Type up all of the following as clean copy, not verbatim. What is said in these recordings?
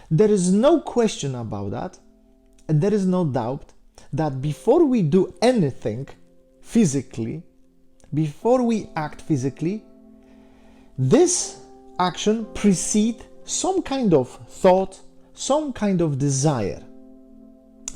There is no question about that, and there is no doubt that before we do anything physically, before we act physically, this action precedes some kind of thought, some kind of desire.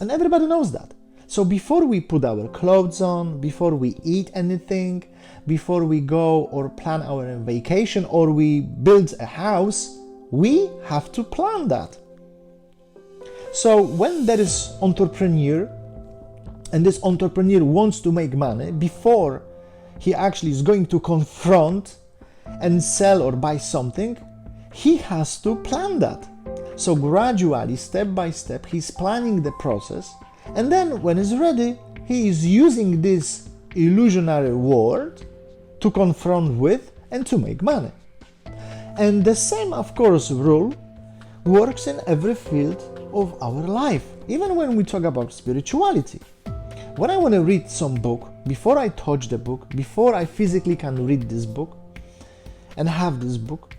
And everybody knows that. So before we put our clothes on, before we eat anything, before we go or plan our vacation or we build a house, we have to plan that. So when there is entrepreneur, and this entrepreneur wants to make money, before he actually is going to confront and sell or buy something, he has to plan that. So gradually, step by step, he's planning the process, and then when he's ready, he is using this illusionary world to confront with and to make money. And the same, of course, rule works in every field of our life, even when we talk about spirituality. When I want to read some book, before I touch the book, before I physically can read this book and have this book,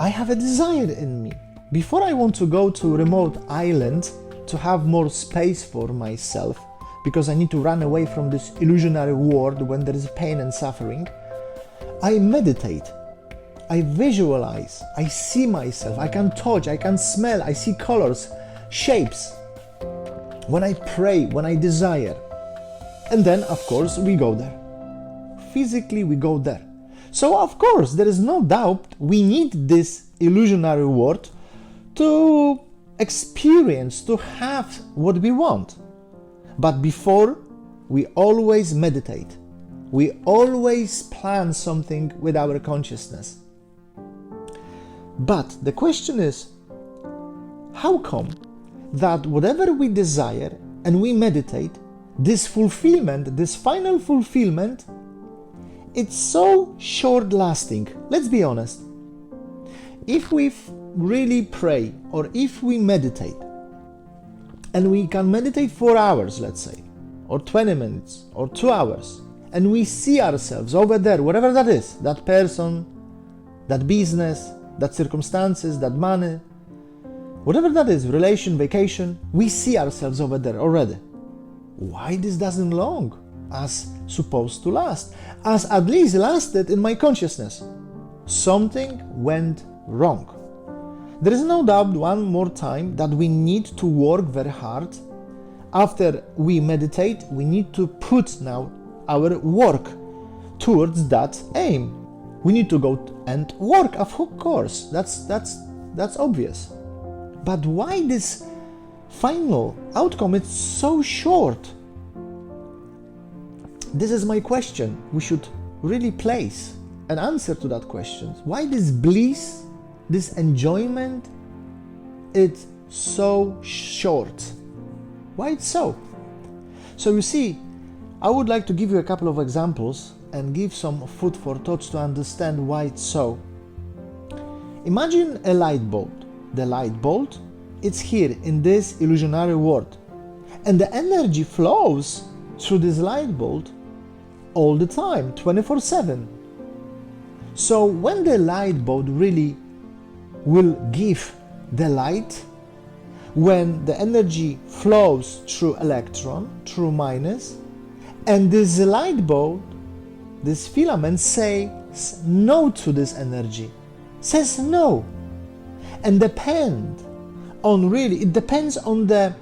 I have a desire in me. Before I want to go to a remote island to have more space for myself, because I need to run away from this illusionary world when there is pain and suffering, I meditate. I visualize, I see myself, I can touch, I can smell, I see colors, shapes. When I pray, when I desire. And then, of course, we go there. Physically, we go there. So, of course, there is no doubt we need this illusionary world to experience, to have what we want. But before, we always meditate. We always plan something with our consciousness. But the question is, how come that whatever we desire and we meditate, this fulfillment, this final fulfillment, it's so short lasting? Let's be honest. If we really pray or if we meditate, and we can meditate 4 hours, let's say, or 20 minutes or 2 hours, and we see ourselves over there, whatever that is, that person, that business, that circumstances, that money, whatever that is, relation, vacation, we see ourselves over there already. Why this doesn't long as supposed to last, as at least lasted in my consciousness? Something went wrong. There is no doubt one more time that we need to work very hard. After we meditate, we need to put now our work towards that aim. We need to go and work, of course, that's obvious. But why this final outcome is so short? This is my question. We should really place an answer to that question. Why this bliss, this enjoyment, it's so short? Why it's so? So you see, I would like to give you a couple of examples and give some food for thoughts to understand why it's so. Imagine a light bulb. The light bulb, it's here in this illusionary world, and the energy flows through this light bulb all the time, 24/7. So when the light bulb really will give the light, when the energy flows through electron, through minus, and this light bulb, this filament says no to this energy, says no, and it depends on the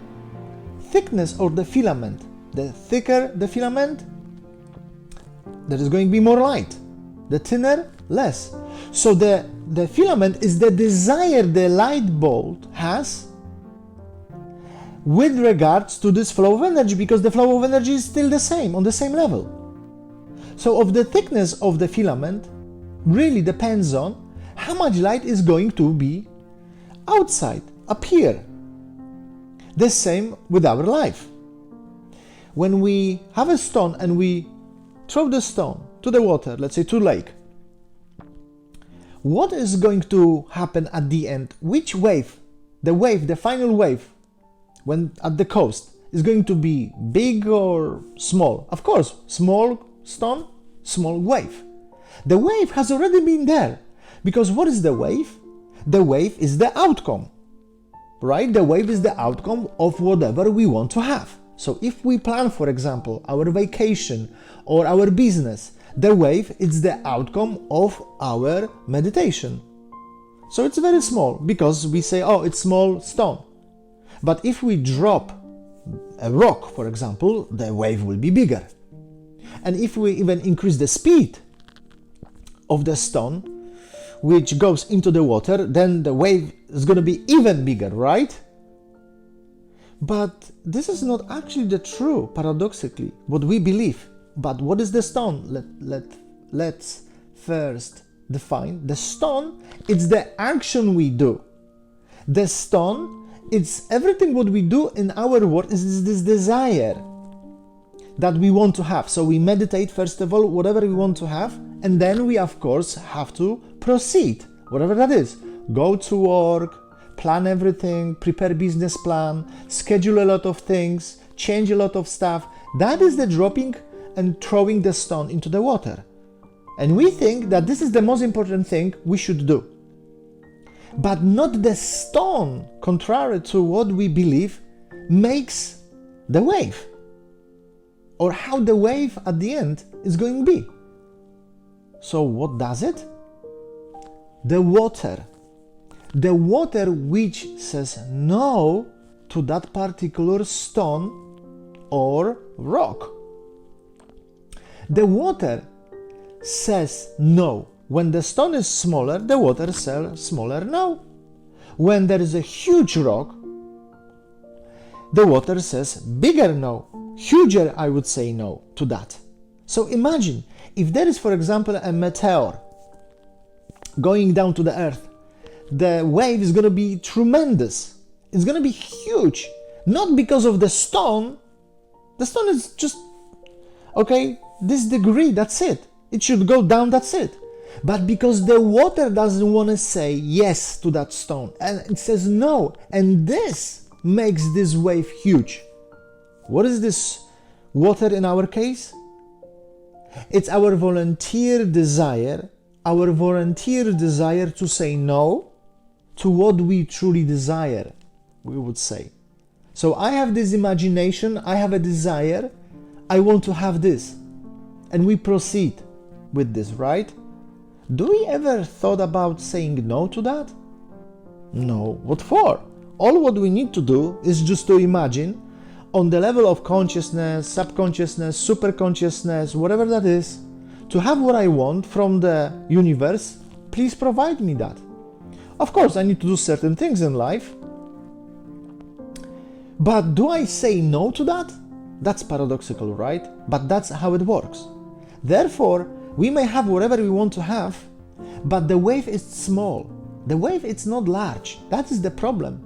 thickness of the filament. The thicker the filament, there is going to be more light. The thinner, less. So the filament is the desire the light bulb has with regards to this flow of energy, because the flow of energy is still the same, on the same level. So of the thickness of the filament really depends on how much light is going to be outside, appear. The same with our life. When we have a stone and we throw the stone to the water, let's say to lake, what is going to happen at the end? Which wave, the final wave, when at the coast, is going to be big or small? Of course, small stone, small wave. The wave has already been there, because what is the wave? The wave is the outcome. right? The wave is the outcome of whatever we want to have. So if we plan, for example, our vacation or our business, the wave is the outcome of our meditation. So it's very small because we say, oh, it's small stone. But if we drop a rock, for example, the wave will be bigger. And if we even increase the speed of the stone, which goes into the water, then the wave is going to be even bigger, right? But this is not actually the true, paradoxically, what we believe. But what is the stone? Let's first define. The stone, it's the action we do. The stone, it's everything what we do in our world is this desire that we want to have. So we meditate, first of all, whatever we want to have, and then we, of course, have to proceed, whatever that is. Go to work, plan everything, prepare business plan, schedule a lot of things, change a lot of stuff. That is the dropping and throwing the stone into the water. And we think that this is the most important thing we should do. But not the stone, contrary to what we believe, makes the wave. Or how the wave at the end is going to be. So what does it? The water. The water which says no to that particular stone or rock. The water says no. When the stone is smaller, the water says smaller no. When there is a huge rock, the water says bigger no. Huger, I would say no to that. So imagine, if there is, for example, a meteor going down to the earth, the wave is going to be tremendous. It's going to be huge. Not because of the stone. The stone is just, okay, this degree, that's it. It should go down, that's it. But because the water doesn't want to say yes to that stone, and it says no, and this makes this wave huge. What is this water in our case? It's our volunteer desire to say no to what we truly desire, we would say. So I have this imagination, I have a desire, I want to have this. And we proceed with this, right? Do we ever thought about saying no to that? No. What for? All what we need to do is just to imagine on the level of consciousness, subconsciousness, superconsciousness, whatever that is, to have what I want from the universe. Please provide me that. Of course, I need to do certain things in life. But do I say no to that? That's paradoxical, right? But that's how it works. Therefore, we may have whatever we want to have, but the wave is small. The wave is not large. That is the problem.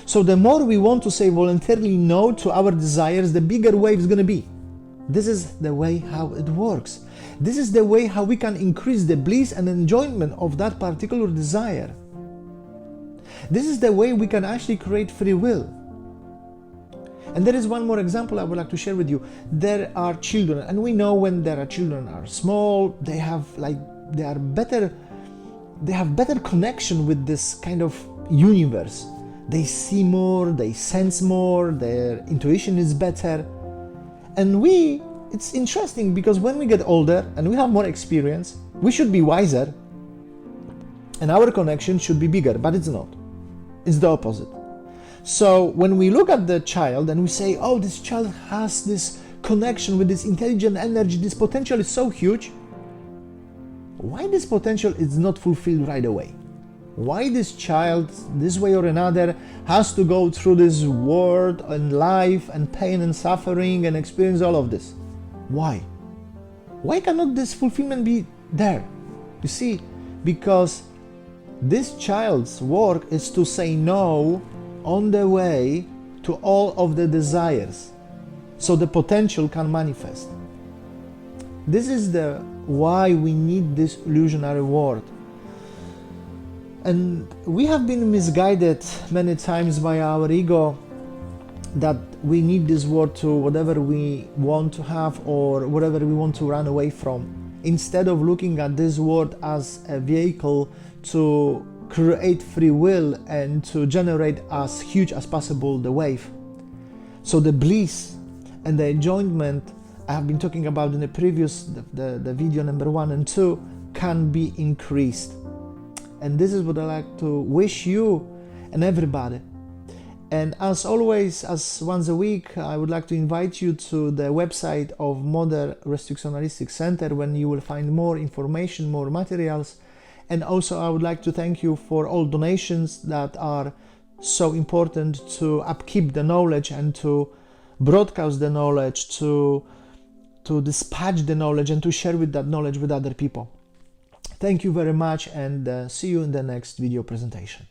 So the more we want to say voluntarily no to our desires, the bigger wave is going to be. This is the way how it works. This is the way how we can increase the bliss and enjoyment of that particular desire. This is the way we can actually create free will. And there is one more example I would like to share with you. There are children, and we know when there are children are small, they have better connection with this kind of universe. They see more, they sense more, their intuition is better. And it's interesting because when we get older and we have more experience, we should be wiser and our connection should be bigger, but it's not. It's the opposite. So when we look at the child and we say, oh, this child has this connection with this intelligent energy, this potential is so huge, why this potential is not fulfilled right away? Why this child, this way or another, has to go through this world and life and pain and suffering and experience all of this? Why? Why cannot this fulfillment be there? You see, because this child's work is to say no on the way to all of the desires, so the potential can manifest. This is the why we need this illusionary world. And we have been misguided many times by our ego that we need this world to whatever we want to have or whatever we want to run away from, instead of looking at this world as a vehicle to create free will and to generate as huge as possible the wave. So the bliss and the enjoyment I have been talking about in the previous, the video number 1 and 2, can be increased. And this is what I like to wish you and everybody. And as always, as once a week, I would like to invite you to the website of Modern Restrictionalistic Center, when you will find more information, more materials. And also I would like to thank you for all donations that are so important to upkeep the knowledge and to broadcast the knowledge, to dispatch the knowledge and to share with that knowledge with other people. Thank you very much, and see you in the next video presentation.